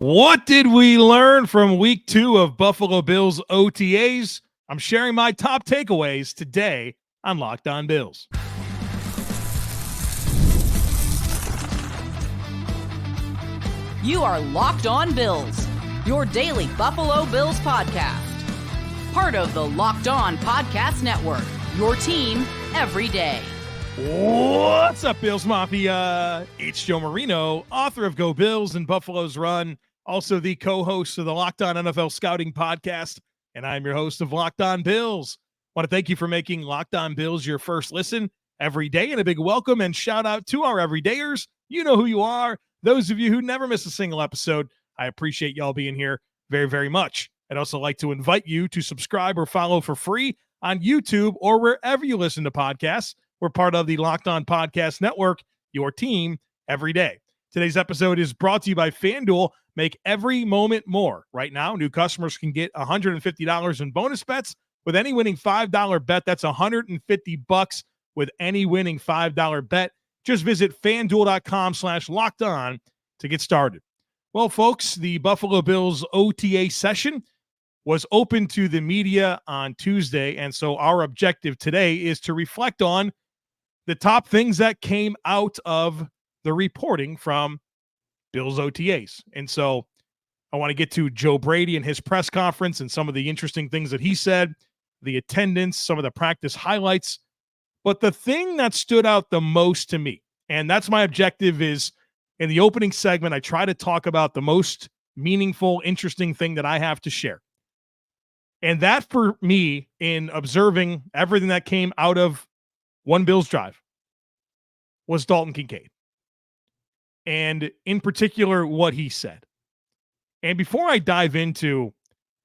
What did we learn from week 2 of Buffalo Bills OTAs? I'm sharing my top takeaways today on Locked On Bills. You are Locked On Bills, your daily Buffalo Bills podcast. Part of the Locked On Podcast Network, your team every day. What's up, Bills Mafia? It's Joe Marino, author of Go Bills and Buffalo's Run, also the co-host of the Locked On NFL Scouting Podcast, and I'm your host of Locked On Bills. I want to thank you for making Locked On Bills your first listen every day, and a big welcome and shout out to our everydayers. You know who you are. Those of you who never miss a single episode, I appreciate y'all being here very, very much. I'd also like to invite you to subscribe or follow for free on YouTube or wherever you listen to podcasts. We're part of the Locked On Podcast Network, your team every day. Today's episode is brought to you by FanDuel. Make every moment more. Right now, new customers can get $150 in bonus bets with any winning $5 bet. That's $150 with any winning $5 bet. Just visit FanDuel.com/lockedon to get started. Well, folks, the Buffalo Bills OTA session was open to the media on Tuesday, and so our objective today is to reflect on the top things that came out of the reporting from Bills OTAs. And so I want to get to Joe Brady and his press conference and some of the interesting things that he said, the attendance, some of the practice highlights. But the thing that stood out the most to me, and that's my objective, is in the opening segment, I try to talk about the most meaningful, interesting thing that I have to share. And that for me, in observing everything that came out of one Bills drive, was Dalton Kincaid. And in particular, what he said. And before I dive into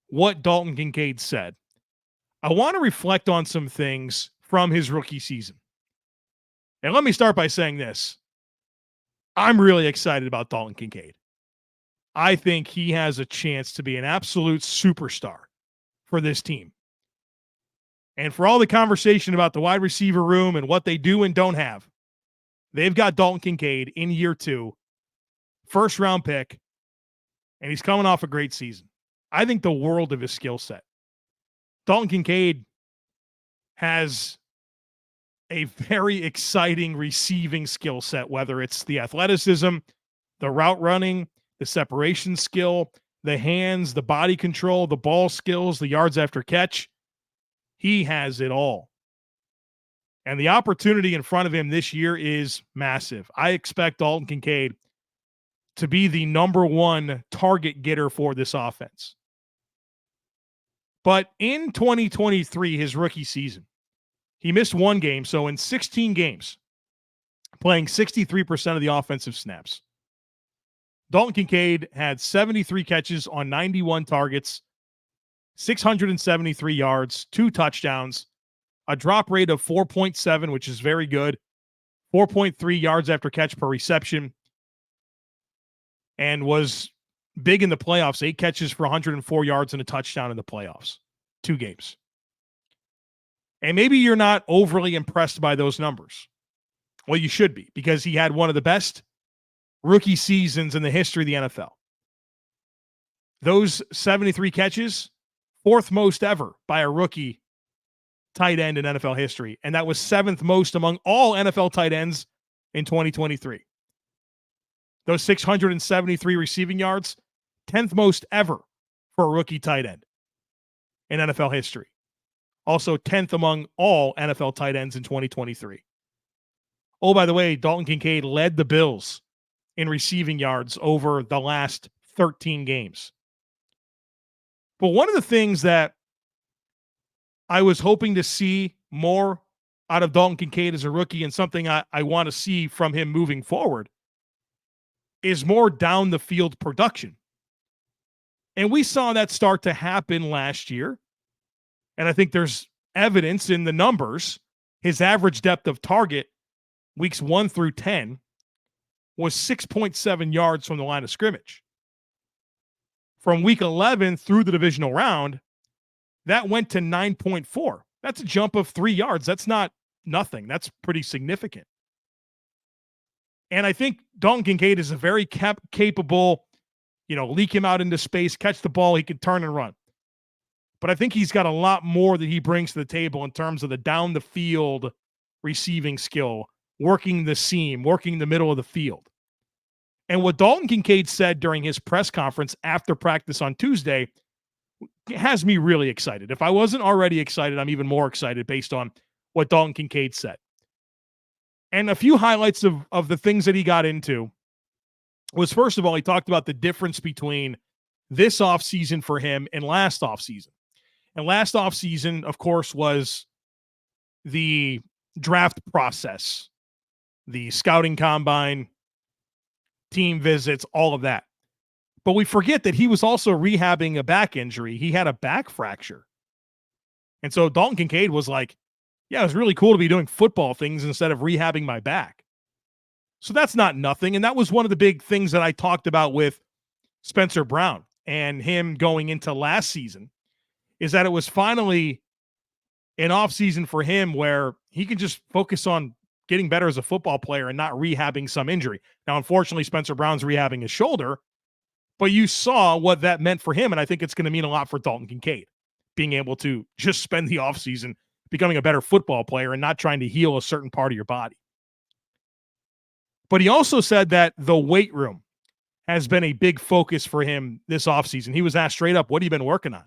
what Dalton Kincaid said, I want to reflect on some things from his rookie season. And let me start by saying this. I'm really excited about Dalton Kincaid. I think he has a chance to be an absolute superstar for this team. And for all the conversation about the wide receiver room and what they do and don't have, they've got Dalton Kincaid in year 2, first round pick, and he's coming off a great season. I think the world of his skill set. Dalton Kincaid has a very exciting receiving skill set, whether it's the athleticism, the route running, the separation skill, the hands, the body control, the ball skills, the yards after catch. He has it all. And the opportunity in front of him this year is massive. I expect Dalton Kincaid to be the number one target getter for this offense. But in 2023, his rookie season, he missed one game. So in 16 games, playing 63% of the offensive snaps, Dalton Kincaid had 73 catches on 91 targets, 673 yards, 2 touchdowns, a drop rate of 4.7, which is very good, 4.3 yards after catch per reception, and was big in the playoffs, 8 catches for 104 yards and a touchdown in the playoffs, 2 games. And maybe you're not overly impressed by those numbers. Well, you should be, because he had one of the best rookie seasons in the history of the NFL. Those 73 catches, 4th most ever by a rookie tight end in NFL history, and that was 7th most among all NFL tight ends in 2023. Those 673 receiving yards, 10th most ever for a rookie tight end in NFL history. Also 10th among all NFL tight ends in 2023. Oh, by the way, Dalton Kincaid led the Bills in receiving yards over the last 13 games. But one of the things that I was hoping to see more out of Dalton Kincaid as a rookie, and something I want to see from him moving forward, is more down the field production. And we saw that start to happen last year. And I think there's evidence in the numbers. His average depth of target weeks 1 through 10 was 6.7 yards from the line of scrimmage. From week 11 through the divisional round, that went to 9.4. That's a jump of 3 yards. That's not nothing. That's pretty significant. And I think Dalton Kincaid is a very capable leak him out into space, catch the ball, he could turn and run. But I think he's got a lot more that he brings to the table in terms of the down the field receiving skill, working the seam, working the middle of the field. And what Dalton Kincaid said during his press conference after practice on Tuesday has me really excited. If I wasn't already excited, I'm even more excited based on what Dalton Kincaid said. And a few highlights of the things that he got into was, first of all, he talked about the difference between this offseason for him and last offseason. And last offseason, of course, was the draft process, the scouting combine, team visits, all of that. But we forget that he was also rehabbing a back injury. He had a back fracture. And so Dalton Kincaid was like, yeah, it was really cool to be doing football things instead of rehabbing my back. So that's not nothing. And that was one of the big things that I talked about with Spencer Brown and him going into last season, is that it was finally an offseason for him where he could just focus on getting better as a football player and not rehabbing some injury. Now, unfortunately, Spencer Brown's rehabbing his shoulder, but you saw what that meant for him, and I think it's going to mean a lot for Dalton Kincaid, being able to just spend the offseason becoming a better football player and not trying to heal a certain part of your body. But he also said that the weight room has been a big focus for him this offseason. He was asked straight up, what have you been working on?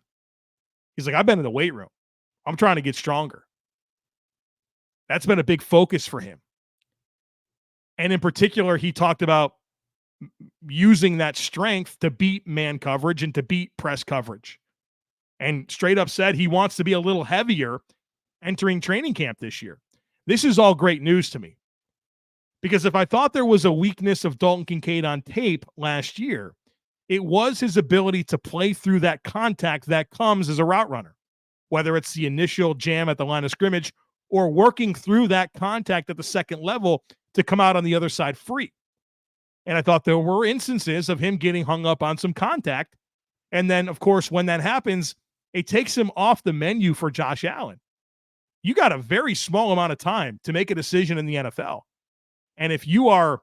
He's like, I've been in the weight room. I'm trying to get stronger. That's been a big focus for him. And in particular, he talked about using that strength to beat man coverage and to beat press coverage. And straight up said he wants to be a little heavier entering training camp this year. This is all great news to me. Because if I thought there was a weakness of Dalton Kincaid on tape last year, it was his ability to play through that contact that comes as a route runner, whether it's the initial jam at the line of scrimmage or working through that contact at the second level to come out on the other side free. And I thought there were instances of him getting hung up on some contact. And then, of course, when that happens, it takes him off the menu for Josh Allen. You got a very small amount of time to make a decision in the NFL. And if you are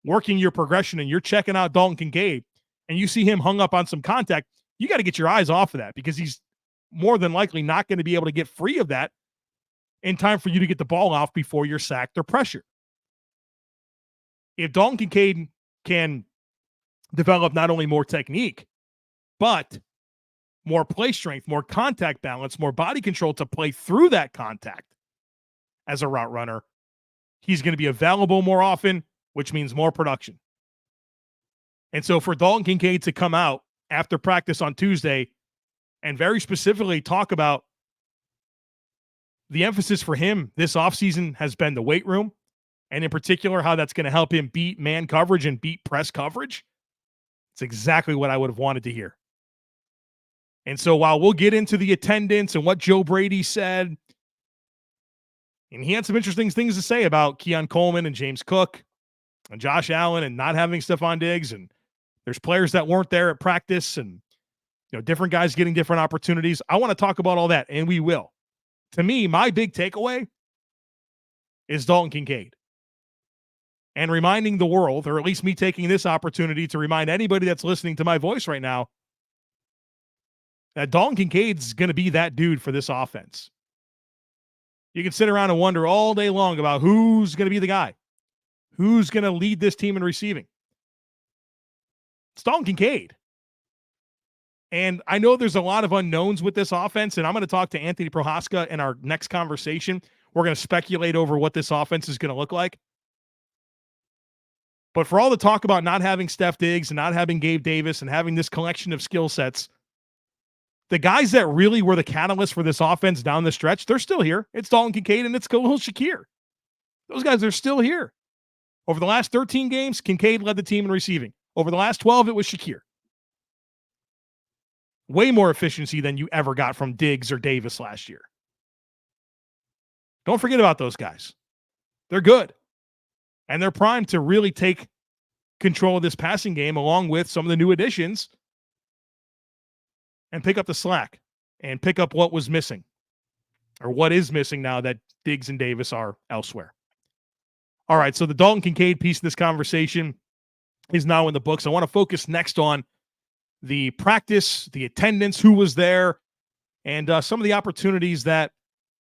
working your progression and you're checking out Dalton Kincaid and you see him hung up on some contact, you got to get your eyes off of that, because he's more than likely not going to be able to get free of that in time for you to get the ball off before you're sacked or pressured. If Dalton Kincaid can develop not only more technique, but more play strength, more contact balance, more body control to play through that contact as a route runner, he's going to be available more often, which means more production. And so for Dalton Kincaid to come out after practice on Tuesday and very specifically talk about the emphasis for him this offseason has been the weight room, and in particular how that's going to help him beat man coverage and beat press coverage, it's exactly what I would have wanted to hear. And so while we'll get into the attendance and what Joe Brady said, and he had some interesting things to say about Keon Coleman and James Cook and Josh Allen and not having Stephon Diggs, and there's players that weren't there at practice, and different guys getting different opportunities. I want to talk about all that, and we will. To me, my big takeaway is Dalton Kincaid. And reminding the world, or at least me taking this opportunity to remind anybody that's listening to my voice right now, that Dalton Kincaid's going to be that dude for this offense. You can sit around and wonder all day long about who's going to be the guy, who's going to lead this team in receiving. It's Dalton Kincaid. And I know there's a lot of unknowns with this offense, and I'm going to talk to Anthony Prohaska in our next conversation. We're going to speculate over what this offense is going to look like. But for all the talk about not having Steph Diggs and not having Gabe Davis and having this collection of skill sets, the guys that really were the catalyst for this offense down the stretch, they're still here. It's Dalton Kincaid and it's Khalil Shakir. Those guys are still here. Over the last 13 games, Kincaid led the team in receiving. Over the last 12, it was Shakir. Way more efficiency than you ever got from Diggs or Davis last year. Don't forget about those guys. They're good. And they're primed to really take control of this passing game along with some of the new additions and pick up the slack and pick up what was missing, or what is missing now that Diggs and Davis are elsewhere. All right, so the Dalton Kincaid piece of this conversation is now in the books. I want to focus next on the practice, the attendance, who was there, and some of the opportunities that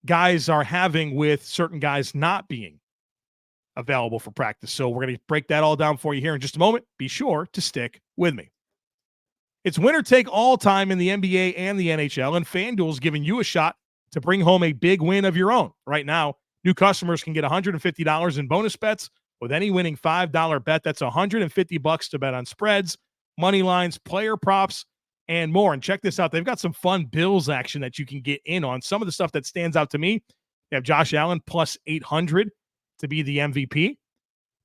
guys are having with certain guys not being available for practice. So we're going to break that all down for you here in just a moment. Be sure to stick with me. It's winner take all time in the NBA and the NHL, and FanDuel's giving you a shot to bring home a big win of your own. Right now, new customers can get $150 in bonus bets with any winning $5 bet. That's $150 to bet on spreads, money lines, player props, and more. And check this out. They've got some fun Bills action that you can get in on. Some of the stuff that stands out to me, they have Josh Allen plus 800 to be the MVP.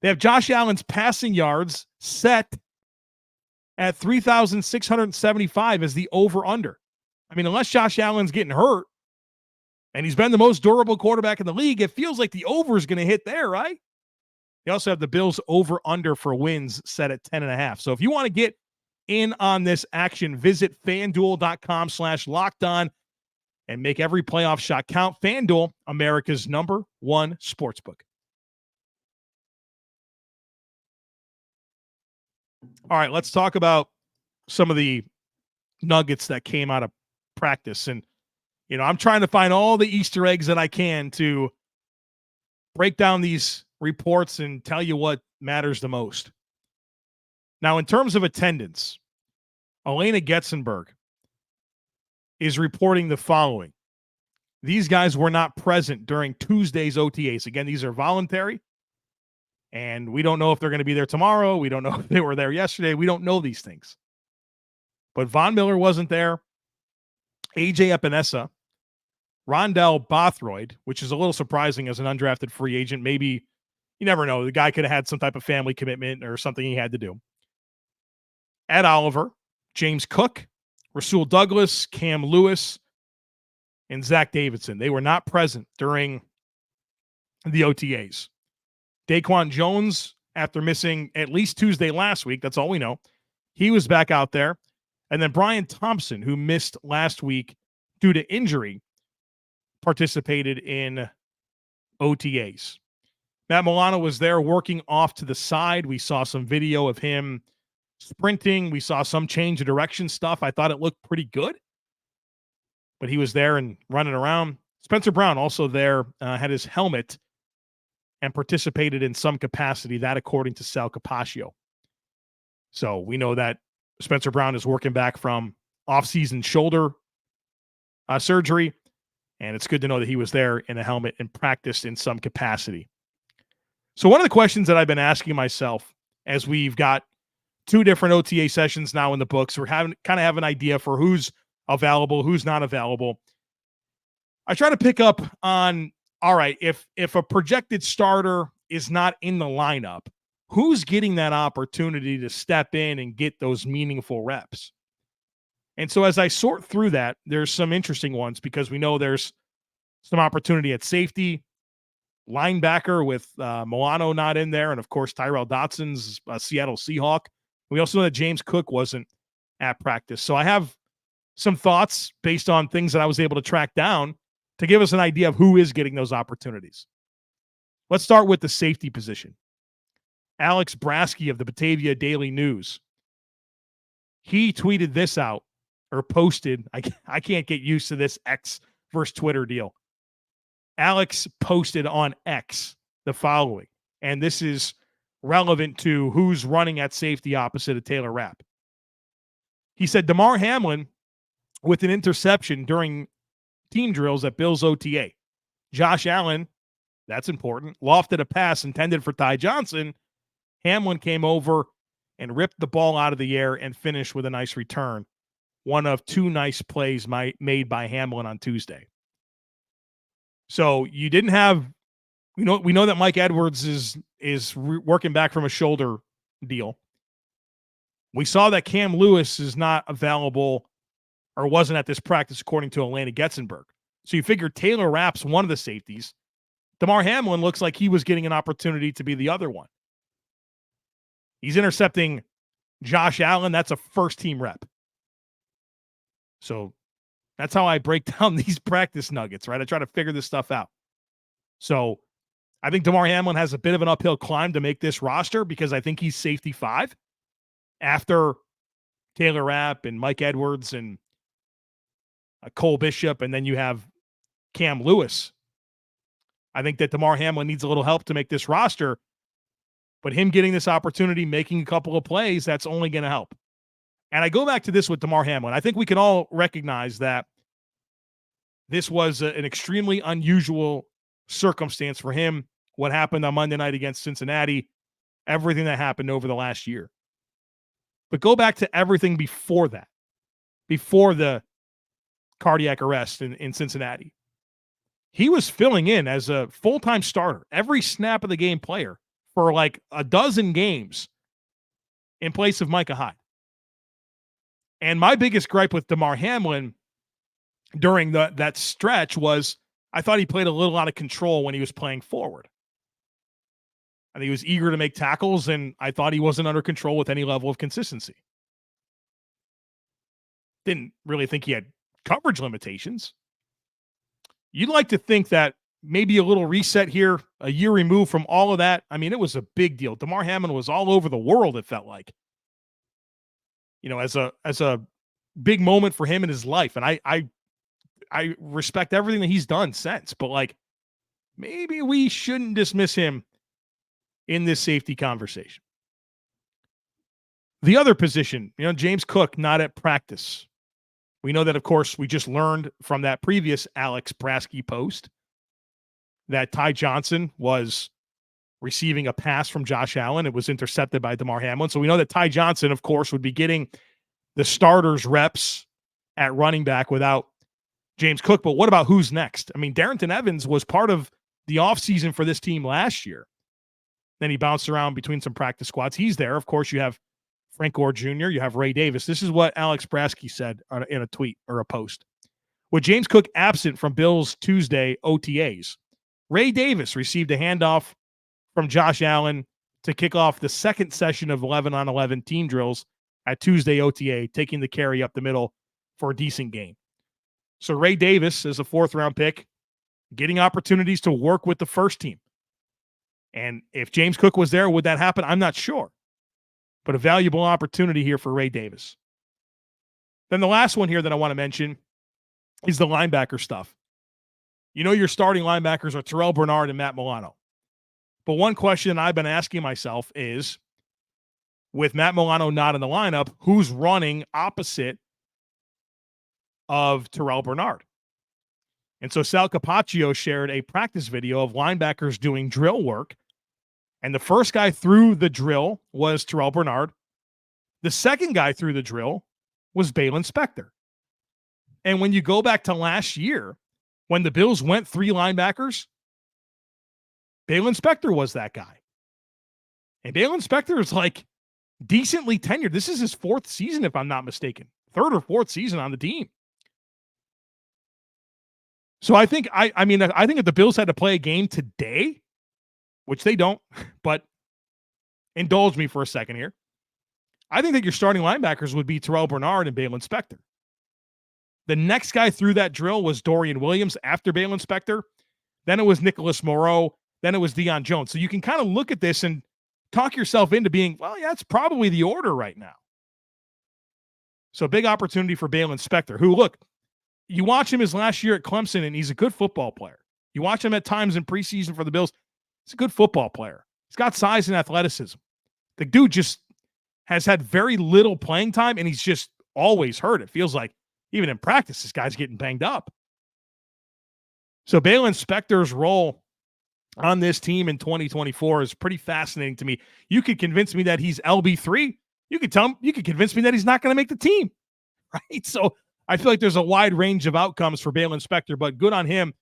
They have Josh Allen's passing yards set at 3,675 as the over-under. I mean, unless Josh Allen's getting hurt, and he's been the most durable quarterback in the league, it feels like the over is going to hit there, right? They also have the Bills over-under for wins set at 10.5. So if you want to get in on this action, visit FanDuel.com/lockedon and make every playoff shot count. FanDuel, America's #1 sportsbook. All right, let's talk about some of the nuggets that came out of practice. And, you know, I'm trying to find all the Easter eggs that I can to break down these reports and tell you what matters the most. Now, in terms of attendance, Elena Getzenberg is reporting the following. These guys were not present during Tuesday's OTAs. Again, these are voluntary. And we don't know if they're going to be there tomorrow. We don't know if they were there yesterday. We don't know these things. But Von Miller wasn't there. AJ Epinesa, Rondell Bothroyd, which is a little surprising as an undrafted free agent. Maybe, you never know. The guy could have had some type of family commitment or something he had to do. Ed Oliver, James Cook, Rasul Douglas, Cam Lewis, and Zach Davidson. They were not present during the OTAs. Daquan Jones, after missing at least Tuesday last week, that's all we know, he was back out there. And then Brian Thompson, who missed last week due to injury, participated in OTAs. Matt Milano was there working off to the side. We saw some video of him sprinting. We saw some change of direction stuff. I thought it looked pretty good, but he was there and running around. Spencer Brown also there, had his helmet and participated in some capacity, that according to Sal Capaccio. So we know that Spencer Brown is working back from offseason shoulder surgery, and it's good to know that he was there in a helmet and practiced in some capacity. So one of the questions that I've been asking myself as we've got 2 different OTA sessions now in the books, we're having kind of have an idea for who's available, who's not available. I try to pick up on, all right, if a projected starter is not in the lineup, who's getting that opportunity to step in and get those meaningful reps? And so as I sort through that, there's some interesting ones because we know there's some opportunity at safety, linebacker with Milano not in there, and of course Tyrell Dotson's a Seattle Seahawk. We also know that James Cook wasn't at practice. So I have some thoughts based on things that I was able to track down to give us an idea of who is getting those opportunities. Let's start with the safety position. Alex Brasky of the Batavia Daily News. He tweeted this out or posted. I can't get used to this X versus Twitter deal. Alex posted on X the following, and this is relevant to who's running at safety opposite of Taylor Rapp. He said, Damar Hamlin with an interception during team drills at Bills OTA. Josh Allen, that's important, lofted a pass intended for Ty Johnson. Hamlin came over and ripped the ball out of the air and finished with a nice return. One of 2 nice plays made by Hamlin on Tuesday. So you didn't have, we know that Mike Edwards is working back from a shoulder deal. We saw that Cam Lewis is not available or wasn't at this practice, according to Elena Getzenberg. So you figure Taylor Rapp's one of the safeties. Damar Hamlin looks like he was getting an opportunity to be the other one. He's intercepting Josh Allen. That's a first-team rep. So that's how I break down these practice nuggets, right? I try to figure this stuff out. So I think Damar Hamlin has a bit of an uphill climb to make this roster because I think he's safety 5 after Taylor Rapp and Mike Edwards and Cole Bishop, and then you have Cam Lewis. I think that Damar Hamlin needs a little help to make this roster, but him getting this opportunity, making a couple of plays, that's only going to help. And I go back to this with Damar Hamlin. I think we can all recognize that this was an extremely unusual circumstance for him. What happened on Monday night against Cincinnati, everything that happened over the last year. But go back to everything before that, before the cardiac arrest in Cincinnati. He was filling in as a full-time starter, every snap of the game player for like a dozen games in place of Micah Hyde. And my biggest gripe with Damar Hamlin during that stretch was I thought he played a little out of control when he was playing forward. I think he was eager to make tackles, and I thought he wasn't under control with any level of consistency. Didn't really think he had coverage limitations. You'd like to think that maybe a little reset here, a year removed from all of that. I mean, it was a big deal. Damar Hamlin was all over the world, it felt like. You know, as a big moment for him in his life. And I respect everything that he's done since, but like maybe we shouldn't dismiss him in this safety conversation. The other position, you know, James Cook not at practice. We know that, of course, we just learned from that previous Alex Brasky post that Ty Johnson was receiving a pass from Josh Allen. It was intercepted by Damar Hamlin. So we know that Ty Johnson, of course, would be getting the starters reps at running back without James Cook. But what about who's next? I mean, Darrington Evans was part of the offseason for this team last year. Then he bounced around between some practice squads. He's there. Of course, you have Frank Gore Jr., you have Ray Davis. This is what Alex Brasky said in a tweet or a post. With James Cook absent from Bills Tuesday OTAs, Ray Davis received a handoff from Josh Allen to kick off the second session of 11-on-11 team drills at Tuesday OTA, taking the carry up the middle for a decent gain. So Ray Davis is a fourth-round pick, getting opportunities to work with the first team. And if James Cook was there, would that happen? I'm not sure. But a valuable opportunity here for Ray Davis. Then the last one here that I want to mention is the linebacker stuff. You know your starting linebackers are Terrell Bernard and Matt Milano. But one question I've been asking myself is, with Matt Milano not in the lineup, who's running opposite of Terrell Bernard? And so Sal Capaccio shared a practice video of linebackers doing drill work. And the first guy through the drill was Terrell Bernard. The second guy through the drill was Baylon Spector. And when you go back to last year, when the Bills went three linebackers, Baylon Spector was that guy. And Baylon Spector is like decently tenured. This is his fourth season, if I'm not mistaken. Third or fourth season on the team. So I think I think if the Bills had to play a game today, which they don't, but indulge me for a second here, I think that your starting linebackers would be Terrell Bernard and Baylon Spector. The next guy through that drill was Dorian Williams after Baylon Spector. Then it was Nicholas Moreau. Then it was Daquan Jones. So you can kind of look at this and talk yourself into being, well, yeah, that's probably the order right now. So big opportunity for Baylon Spector, who, look, you watch him his last year at Clemson, and he's a good football player. You watch him at times in preseason for the Bills. He's a good football player. He's got size and athleticism. The dude just has had very little playing time, and he's just always hurt. It feels like even in practice, this guy's getting banged up. So Baylon Spector's role on this team in 2024 is pretty fascinating to me. You could convince me that he's LB3. You could convince me that he's not going to make the team, right? So I feel like there's a wide range of outcomes for Baylon Spector, but good on him,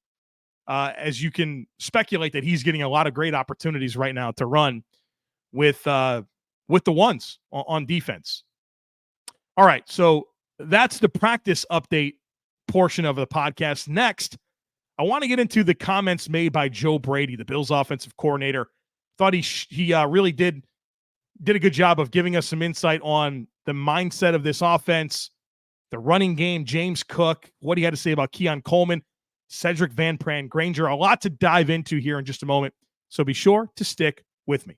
as you can speculate that he's getting a lot of great opportunities right now to run with the ones on defense. All right, so that's the practice update portion of the podcast. Next, I want to get into the comments made by Joe Brady, the Bills offensive coordinator. Thought he really did a good job of giving us some insight on the mindset of this offense, the running game, James Cook, what he had to say about Keon Coleman, Sedrick Van Pran-Granger. A lot to dive into here in just a moment, so be sure to stick with me.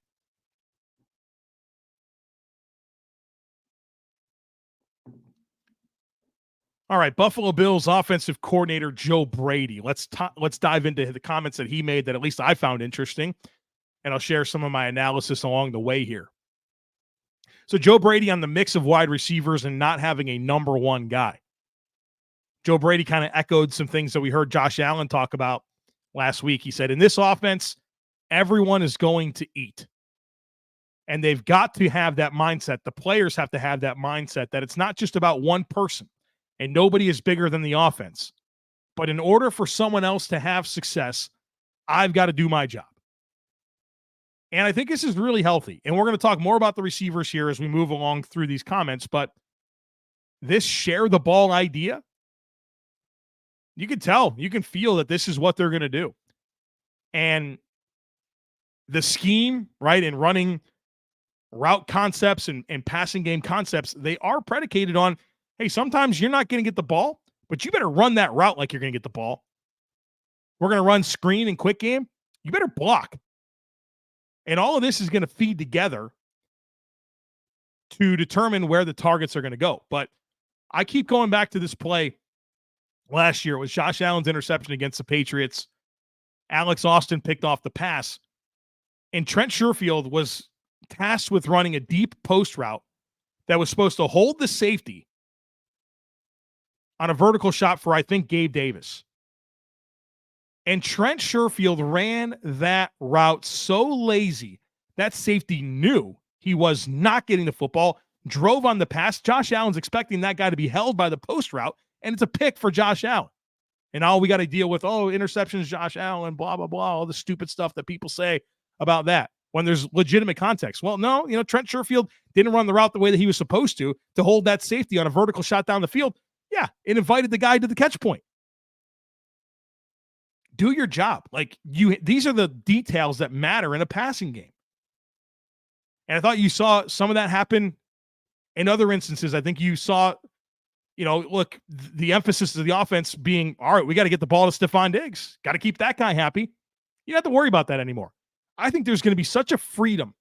All right, Buffalo Bills offensive coordinator Joe Brady. Let's dive into the comments that he made that at least I found interesting, and I'll share some of my analysis along the way here. So Joe Brady on the mix of wide receivers and not having a number one guy. Joe Brady kind of echoed some things that we heard Josh Allen talk about last week. He said, in this offense, everyone is going to eat. And they've got to have that mindset. The players have to have that mindset that it's not just about one person and nobody is bigger than the offense. But in order for someone else to have success, I've got to do my job. And I think this is really healthy. And we're going to talk more about the receivers here as we move along through these comments. But this share the ball idea, you can tell, you can feel that this is what they're going to do. And the scheme, right, and running route concepts and passing game concepts, they are predicated on, hey, sometimes you're not going to get the ball, but you better run that route like you're going to get the ball. We're going to run screen and quick game. You better block. And all of this is going to feed together to determine where the targets are going to go. But I keep going back to this play last year. It was Josh Allen's interception against the Patriots. Alex Austin picked off the pass. And Trent Sherfield was tasked with running a deep post route that was supposed to hold the safety on a vertical shot for, I think, Gabe Davis. And Trent Sherfield ran that route so lazy that safety knew he was not getting the football, drove on the pass. Josh Allen's expecting that guy to be held by the post route, and it's a pick for Josh Allen. And all we got to deal with, interceptions, Josh Allen, blah, blah, blah, all the stupid stuff that people say about that when there's legitimate context. Well, no, Trent Sherfield didn't run the route the way that he was supposed to hold that safety on a vertical shot down the field. Yeah, it invited the guy to the catch point. Do your job. These are the details that matter in a passing game. And I thought you saw some of that happen in other instances. I think you saw, look, the emphasis of the offense being, all right, we got to get the ball to Stephon Diggs. Got to keep that guy happy. You don't have to worry about that anymore. I think there's going to be such a freedom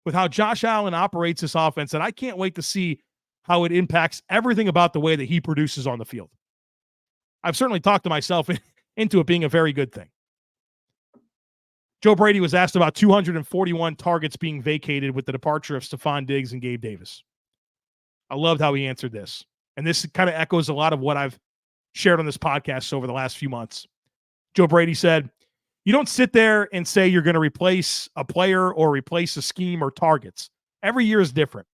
with how Josh Allen operates this offense, and I can't wait to see how it impacts everything about the way that he produces on the field. I've certainly talked to myself into it being a very good thing. Joe Brady was asked about 241 targets being vacated with the departure of Stephon Diggs and Gabe Davis. I loved how he answered this. And this kind of echoes a lot of what I've shared on this podcast over the last few months. Joe Brady said, you don't sit there and say you're going to replace a player or replace a scheme or targets. Every year is different.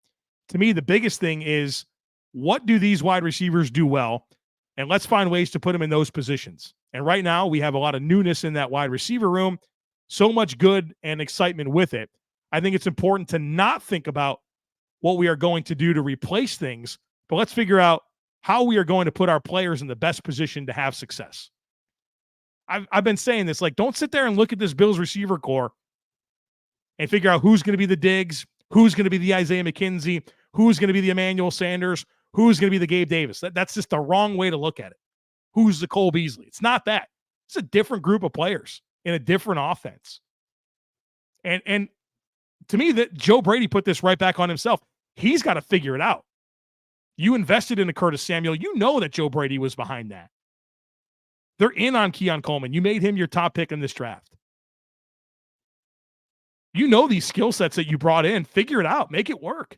To me, the biggest thing is, what do these wide receivers do well? And let's find ways to put them in those positions. And right now, we have a lot of newness in that wide receiver room, so much good and excitement with it. I think it's important to not think about what we are going to do to replace things, but let's figure out how we are going to put our players in the best position to have success. I've been saying this, don't sit there and look at this Bills receiver core and figure out who's going to be the Diggs, who's going to be the Isaiah McKenzie, who's going to be the Emmanuel Sanders, who's going to be the Gabe Davis. That's just the wrong way to look at it. Who's the Cole Beasley? It's not that. It's a different group of players in a different offense. And to me, that Joe Brady put this right back on himself. He's got to figure it out. You invested in a Curtis Samuel. You know that Joe Brady was behind that. They're in on Keon Coleman. You made him your top pick in this draft. You know these skill sets that you brought in. Figure it out. Make it work.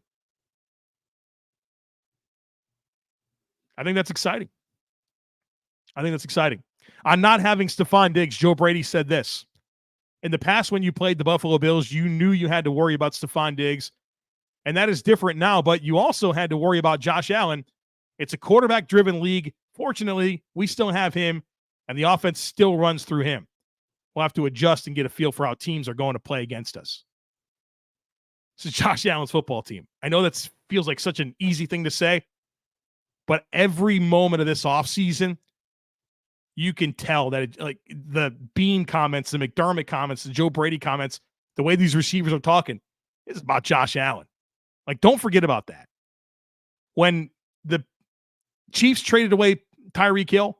I think that's exciting. On not having Stephon Diggs, Joe Brady said this. In the past, when you played the Buffalo Bills, you knew you had to worry about Stephon Diggs, and that is different now, but you also had to worry about Josh Allen. It's a quarterback-driven league. Fortunately, we still have him, and the offense still runs through him. We'll have to adjust and get a feel for how teams are going to play against us. This is Josh Allen's football team. I know that feels like such an easy thing to say, but every moment of this offseason, you can tell that the Beane comments, the McDermott comments, the Joe Brady comments, the way these receivers are talking is about Josh Allen. Don't forget about that. When the Chiefs traded away Tyreek Hill,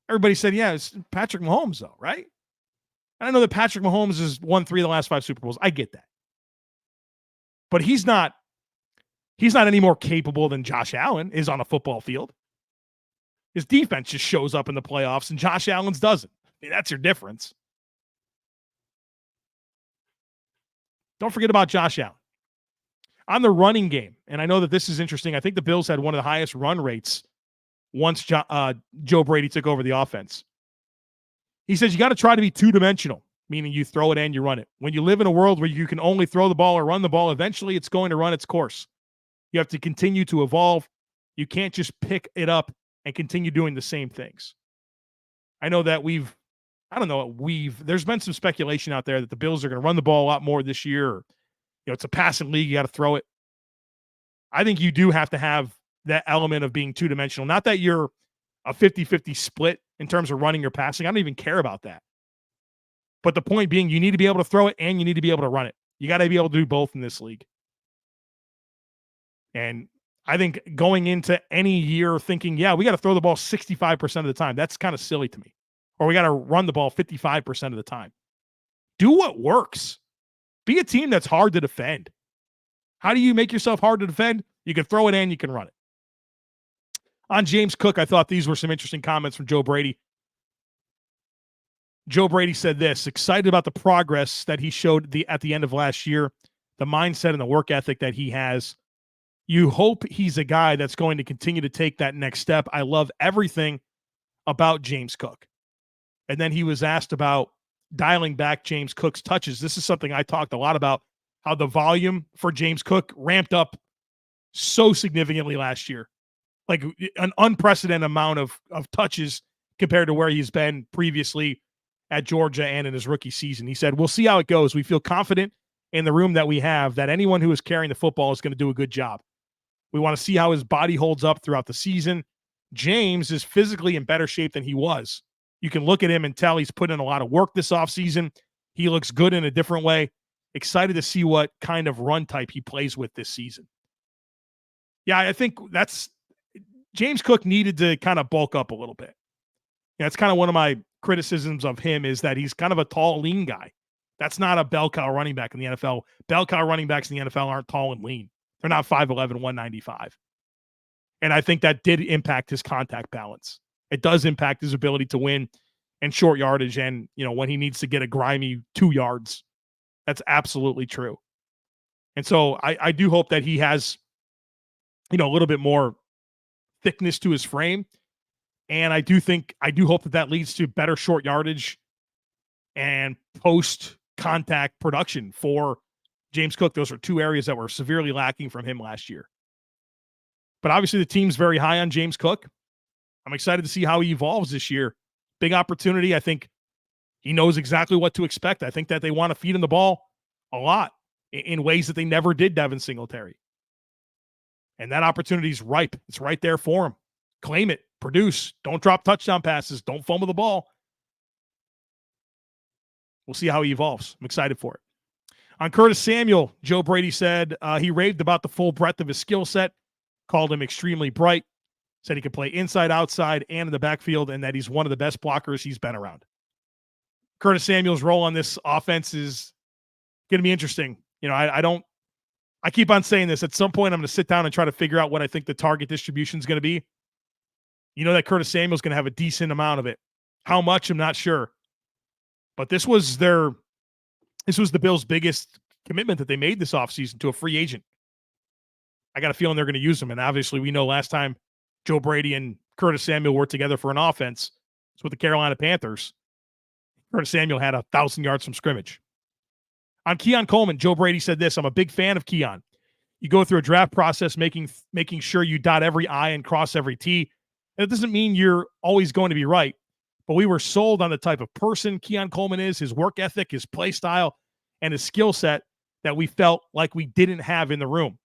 everybody said, yeah, it's Patrick Mahomes, though, right? And I know that Patrick Mahomes has won 3 of the last 5 Super Bowls. I get that. But he's not any more capable than Josh Allen is on a football field. His defense just shows up in the playoffs and Josh Allen's doesn't. I mean, that's your difference. Don't forget about Josh Allen. On the running game, and I know that this is interesting, I think the Bills had one of the highest run rates once Joe Brady took over the offense. He says you got to try to be two-dimensional, meaning you throw it and you run it. When you live in a world where you can only throw the ball or run the ball, eventually it's going to run its course. You have to continue to evolve. You can't just pick it up and continue doing the same things. I know that there's been some speculation out there that the Bills are going to run the ball a lot more this year. Or, it's a passing league. You got to throw it. I think you do have to have that element of being two-dimensional. Not that you're a 50-50 split in terms of running or passing. I don't even care about that. But the point being, you need to be able to throw it and you need to be able to run it. You got to be able to do both in this league. And I think going into any year thinking, we got to throw the ball 65% of the time, that's kind of silly to me. Or we got to run the ball 55% of the time. Do what works. Be a team that's hard to defend. How do you make yourself hard to defend? You can throw it and you can run it. On James Cook, I thought these were some interesting comments from Joe Brady. Joe Brady said this, excited about the progress that he showed at the end of last year, the mindset and the work ethic that he has. You hope he's a guy that's going to continue to take that next step. I love everything about James Cook. And then he was asked about dialing back James Cook's touches. This is something I talked a lot about, how the volume for James Cook ramped up so significantly last year. Like an unprecedented amount of touches compared to where he's been previously at Georgia and in his rookie season. He said, we'll see how it goes. We feel confident in the room that we have that anyone who is carrying the football is going to do a good job. We want to see how his body holds up throughout the season. James is physically in better shape than he was. You can look at him and tell he's put in a lot of work this offseason. He looks good in a different way. Excited to see what kind of run type he plays with this season. Yeah, I think James Cook needed to kind of bulk up a little bit. That's kind of one of my criticisms of him is that he's kind of a tall, lean guy. That's not a bell cow running back in the NFL. Bell cow running backs in the NFL aren't tall and lean. They're not 5'11", 195. And I think that did impact his contact balance. It does impact his ability to win and short yardage and, when he needs to get a grimy 2 yards. That's absolutely true. And so I do hope that he has, a little bit more thickness to his frame. And I do hope that leads to better short yardage and post-contact production for James Cook. Those are two areas that were severely lacking from him last year. But obviously the team's very high on James Cook. I'm excited to see how he evolves this year. Big opportunity. I think he knows exactly what to expect. I think that they want to feed him the ball a lot in ways that they never did Devin Singletary. And that opportunity is ripe. It's right there for him. Claim it. Produce. Don't drop touchdown passes. Don't fumble the ball. We'll see how he evolves. I'm excited for it. On Curtis Samuel, Joe Brady said he raved about the full breadth of his skill set, called him extremely bright, said he could play inside, outside, and in the backfield, and that he's one of the best blockers he's been around. Curtis Samuel's role on this offense is going to be interesting. I keep on saying this. At some point, I'm going to sit down and try to figure out what I think the target distribution is going to be. That Curtis Samuel's going to have a decent amount of it. How much, I'm not sure. But this was the Bills' biggest commitment that they made this offseason to a free agent. I got a feeling they're going to use him. And obviously, we know last time Joe Brady and Curtis Samuel worked together for an offense, it's with the Carolina Panthers. Curtis Samuel had 1,000 yards from scrimmage. On Keon Coleman, Joe Brady said this, I'm a big fan of Keon. You go through a draft process making sure you dot every I and cross every T. And it doesn't mean you're always going to be right, but we were sold on the type of person Keon Coleman is, his work ethic, his play style, and his skill set that we felt like we didn't have in the room.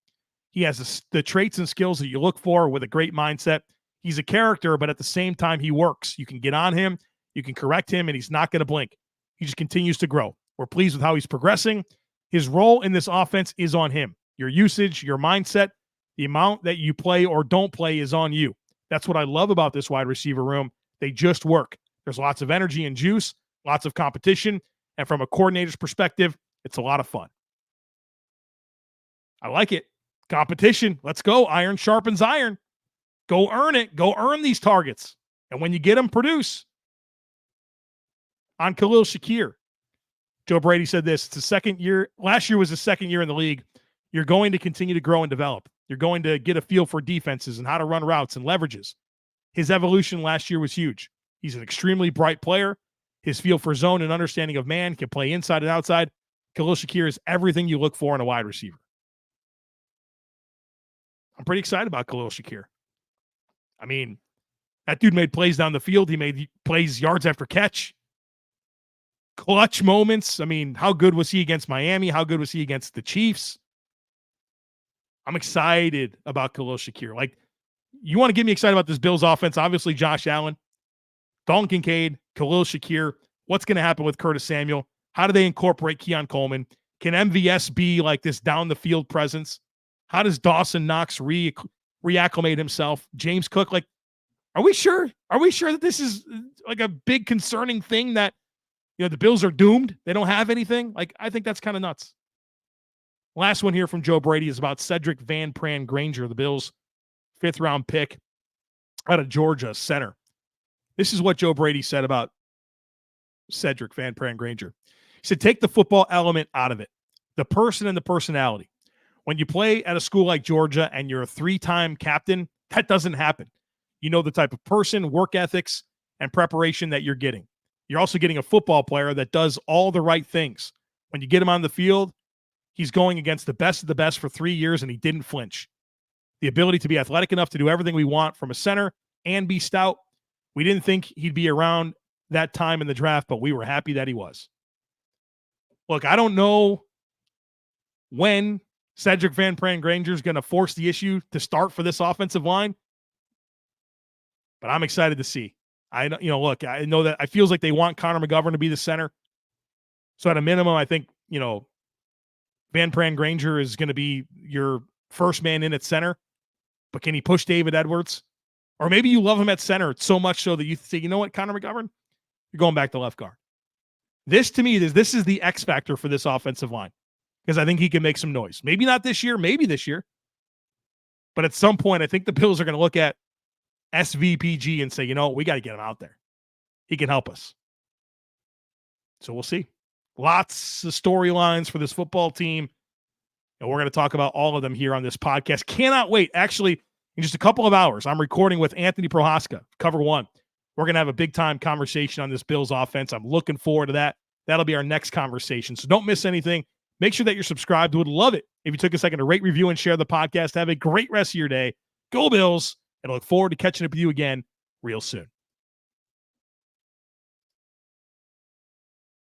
He has the traits and skills that you look for with a great mindset. He's a character, but at the same time, he works. You can get on him, you can correct him, and he's not going to blink. He just continues to grow. We're pleased with how he's progressing. His role in this offense is on him. Your usage, your mindset, the amount that you play or don't play is on you. That's what I love about this wide receiver room. They just work. There's lots of energy and juice, lots of competition, and from a coordinator's perspective, it's a lot of fun. I like it. Competition. Let's go. Iron sharpens iron. Go earn it. Go earn these targets. And when you get them, produce. On Khalil Shakir, Joe Brady said this, it's the second year. Last year was the second year in the league. You're going to continue to grow and develop. You're going to get a feel for defenses and how to run routes and leverages. His evolution last year was huge. He's an extremely bright player. His feel for zone and understanding of man, can play inside and outside. Khalil Shakir is everything you look for in a wide receiver. I'm pretty excited about Khalil Shakir. I mean, that dude made plays down the field. He made plays yards after catch. Clutch moments. I mean, how good was he against Miami? How good was he against the Chiefs? I'm excited about Khalil Shakir. Like, you want to get me excited about this Bills offense? Obviously, Josh Allen, Dalton Kincaid, Khalil Shakir. What's going to happen with Curtis Samuel? How do they incorporate Keon Coleman? Can MVS be like this down the field presence? How does Dawson Knox reacclimate himself? James Cook, like, are we sure? Are we sure that this is like a big concerning thing that, you know, the Bills are doomed? They don't have anything? Like, I think that's kind of nuts. Last one here from Joe Brady is about Sedrick Van Pran-Granger, the Bills' 5th-round pick out of Georgia, center. This is what Joe Brady said about Sedrick Van Pran-Granger. He said, take the football element out of it, the person and the personality. When you play at a school like Georgia and you're a 3-time captain, that doesn't happen. You know the type of person, work ethics, and preparation that you're getting. You're also getting a football player that does all the right things. When you get him on the field, he's going against the best of the best for 3 years, and he didn't flinch. The ability to be athletic enough to do everything we want from a center and be stout. We didn't think he'd be around that time in the draft, but we were happy that he was. Look, I don't know when Sedrick Van Pran-Granger is going to force the issue to start for this offensive line, but I'm excited to see. I know that it feels like they want Connor McGovern to be the center. So at a minimum, I think, Van Pran-Granger is going to be your first man in at center, but can he push David Edwards? Or maybe you love him at center so much so that you say, you know what, Connor McGovern, you're going back to left guard. This, to me, this is the X factor for this offensive line, because I think he can make some noise. Maybe not this year, maybe this year. But at some point, I think the Bills are going to look at SVPG and say, you know, we got to get him out there. He can help us. So we'll see. Lots of storylines for this football team, and we're going to talk about all of them here on this podcast. Cannot wait. Actually, in just a couple of hours, I'm recording with Anthony Prohaska, Cover One. We're going to have a big-time conversation on this Bills offense. I'm looking forward to that. That'll be our next conversation. So don't miss anything. Make sure that you're subscribed. Would love it if you took a second to rate, review, and share the podcast. Have a great rest of your day. Go Bills, and I look forward to catching up with you again real soon.